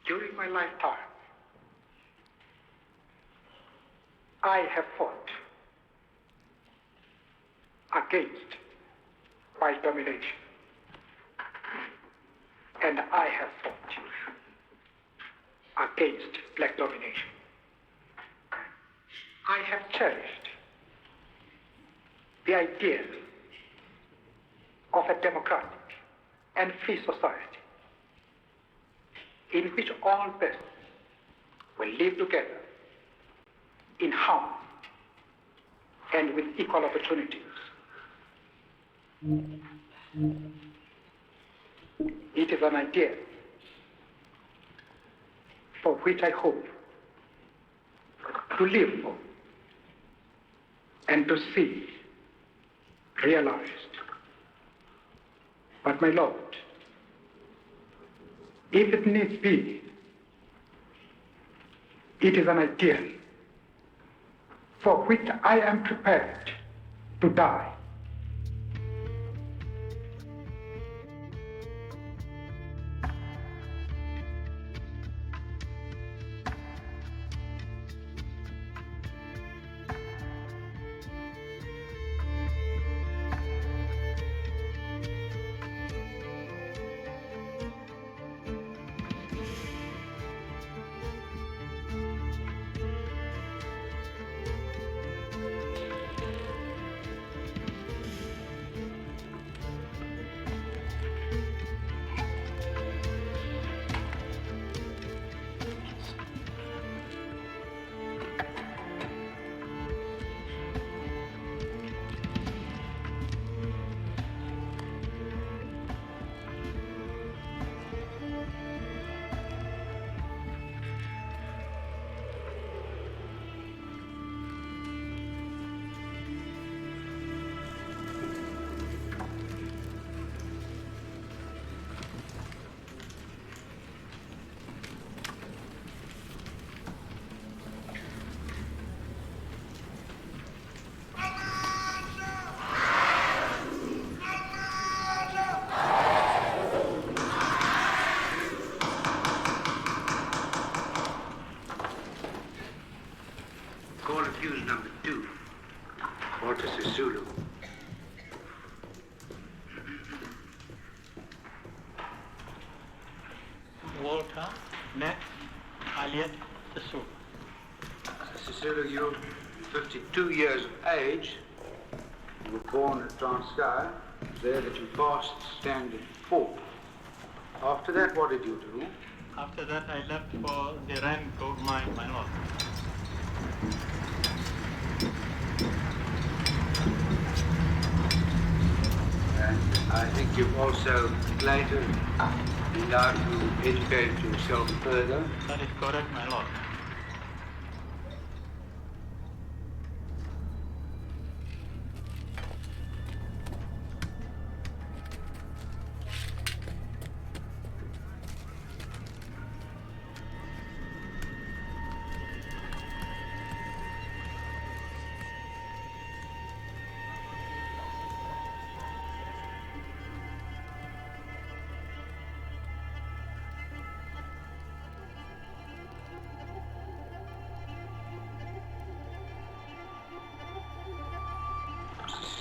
During my lifetime, I have fought against white domination, and I have fought against black domination. I have cherished the idea of a democratic and free society in which all persons will live together in harmony and with equal opportunities. It is an idea for which I hope to live for and to see realized. But my Lord, if it needs be, it is an ideal for which I am prepared to die. Call accused number 2, Walter Sisulu. Walter Max Elliot Sisulu. Sisulu, you're 52 years of age. You were born at Transkei. There that you passed standard 4. After that, what did you do? After that, I left for the Rand gold mine, my lord. And I think you've also later been out to educate yourself further. That is correct, my lord.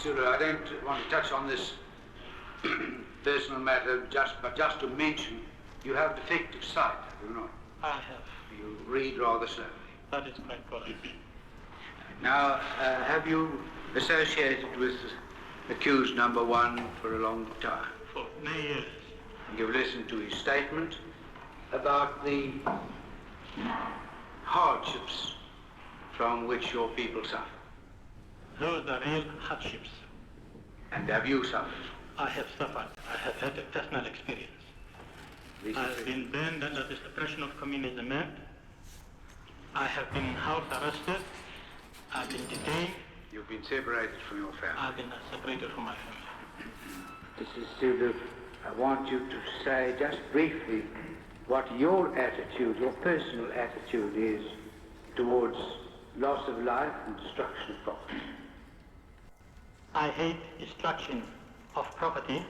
Sisulu, I don't want to touch on this personal matter, but just to mention, you have defective sight, have you not? I have. You read rather slowly. That is quite correct. Now, have you associated with accused number one for a long time? For many years. You've listened to his statement about the hardships from which your people suffer. Those are real hardships. And have you suffered? I have suffered. I have had a personal experience. I've been burned under the suppression of Communism Act. I have been house arrested. I've been detained. You've been separated from your family. I've been separated from my family. Mrs. Sulu, I want you to say just briefly what your attitude, your personal attitude is towards loss of life and destruction of property. I hate destruction of property,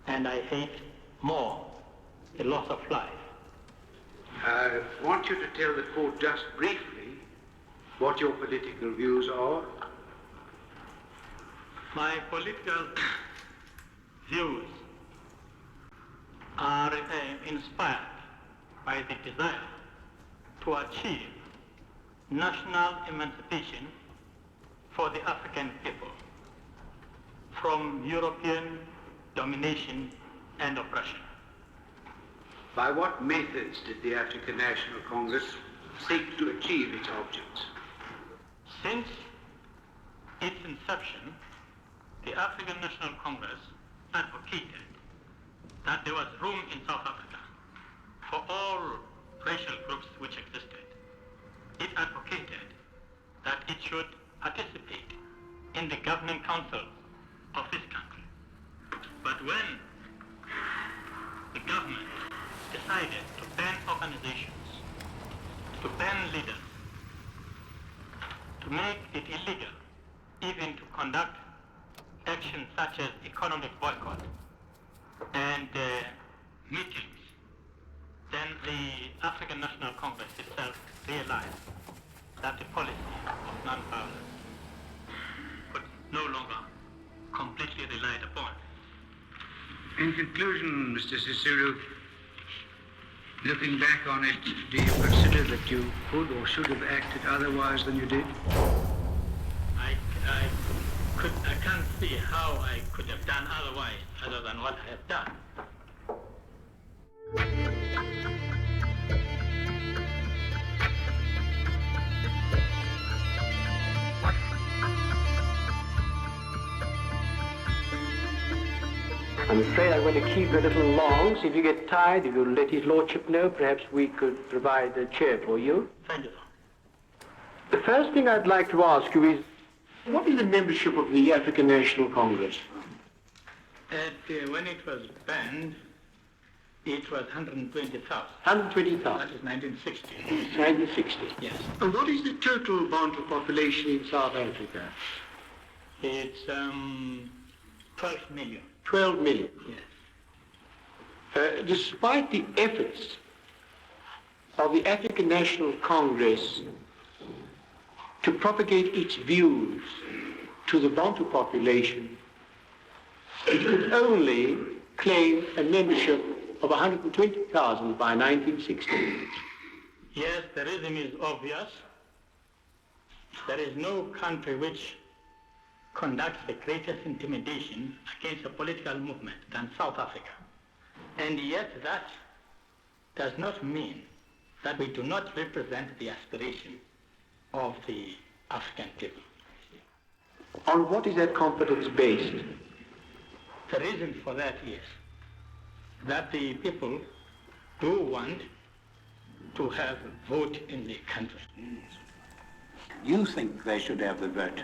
and I hate more the loss of life. I want you to tell the court just briefly what your political views are. My political views are inspired by the desire to achieve national emancipation for the African people from European domination and oppression. By what methods did the African National Congress seek to achieve its objects? Since its inception, the African National Congress advocated that there was room in South Africa for all racial groups which existed. It advocated that it should participate in the governing council of this country. But when the government decided to ban organizations, to ban leaders, to make it illegal even to conduct actions such as economic boycott and meetings, then the African National Congress itself realized that the policy of non-violence could no longer completely relied upon. In conclusion, Mr. Sisulu, looking back on it, do you consider that you could or should have acted otherwise than you did? I can't see how I could have done otherwise other than what I have done. I'm afraid I'm going to keep you a little long, so if you get tired, if you'll let his lordship know, perhaps we could provide a chair for you. Thank you. The first thing I'd like to ask you is, what is the membership of the African National Congress? When it was banned, it was 120,000. 120,000. That is 1960. 1960. Yes. And what is the total Bantu population in South Africa? It's 12 million. 12 million. Yes. Despite the efforts of the African National Congress to propagate its views to the Bantu population, it could only claim a membership of 120,000 by 1960. Yes, the reason is obvious. There is no country which conducts the greatest intimidation against a political movement than South Africa. And yet that does not mean that we do not represent the aspiration of the African people. On what is that confidence based? The reason for that is that the people do want to have a vote in the country. You think they should have the vote,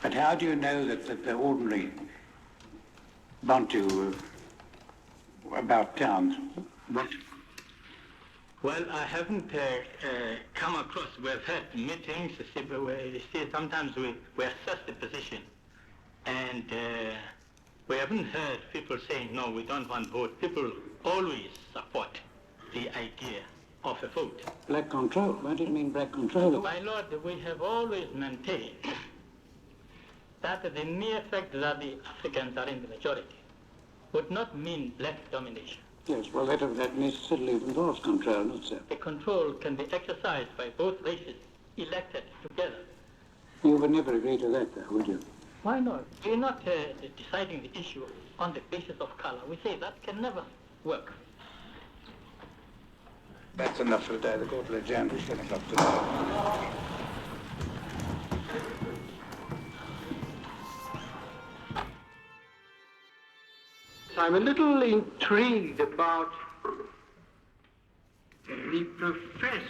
but how do you know that the ordinary Bantu about town want? Well, I haven't come across, we've had meetings, sometimes we assess the position, and we haven't heard people saying, no, we don't want vote. People always support the idea of a vote. Black control? What do you mean black control? My lord, we have always maintained that the mere fact that the Africans are in the majority would not mean black domination. Yes, well, that necessarily involves control, not so. The control can be exercised by both races elected together. You would never agree to that, though, would you? Why not? We're not deciding the issue on the basis of color. We say that can never work. That's enough for today. The court will adjourn at 10 o'clock today. I'm a little intrigued about the professed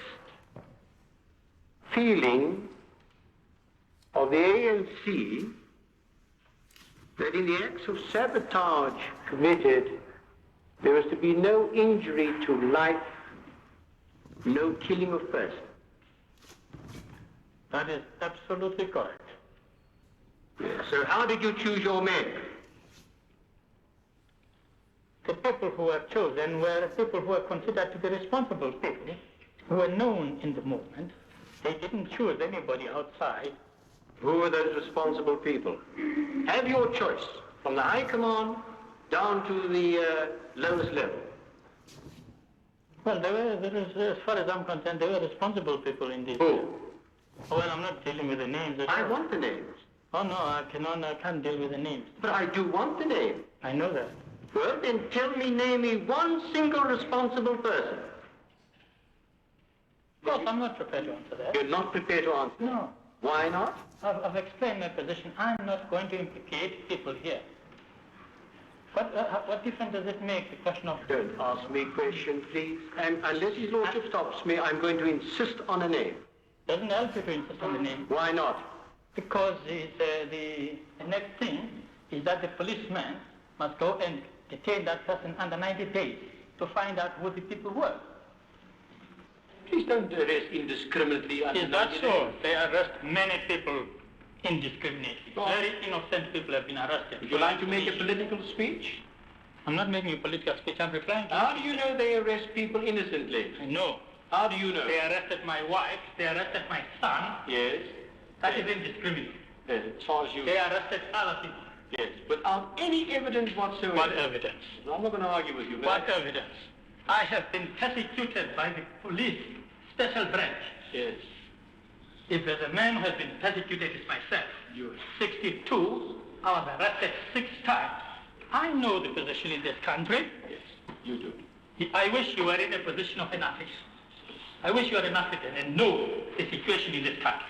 feeling of the ANC that in the acts of sabotage committed, there was to be no injury to life, no killing of person. That is absolutely correct. Yes. So how did you choose your men? The people who were chosen were people who were considered to be responsible people, who were known in the movement. They didn't choose anybody outside. Who were those responsible people? Have your choice from the high command down to the lowest level. Well, as far as I'm concerned, they were responsible people in this. Who? Well, I'm not dealing with the names. I want the names. Oh, no, I can't deal with the names. But I do want the name. I know that. Well, then name me one single responsible person. Of course, I'm not prepared to answer that. You're not prepared to answer? No. Why not? I've explained my position. I'm not going to implicate people here. What difference does it make, the question of... Don't ask me questions, please. And unless His Lordship stops me, I'm going to insist on a name. Doesn't help you to insist on the name. Why not? Because the next thing is that the policeman must go and detain that person under 90 days to find out who the people were. Please don't arrest indiscriminately. Is that so? They arrest many people indiscriminately. Very innocent people have been arrested. Would you like to make a political speech? I'm not making a political speech, I'm replying to How do you know they arrest people innocently? I know. How do you know? They arrested my wife, they arrested my son. Yes. That is indiscriminate. Yes, as far as you... They arrested other people. Yes, without any evidence whatsoever. What evidence? I'm not going to argue with you. What evidence? I have been persecuted by the police special branch. Yes. If there's a man who has been persecuted, it's myself. You. 62, I was arrested 6 times. I know the position in this country. Yes, you do. I wish you were in a position of an African. I wish you were an African and know the situation in this country.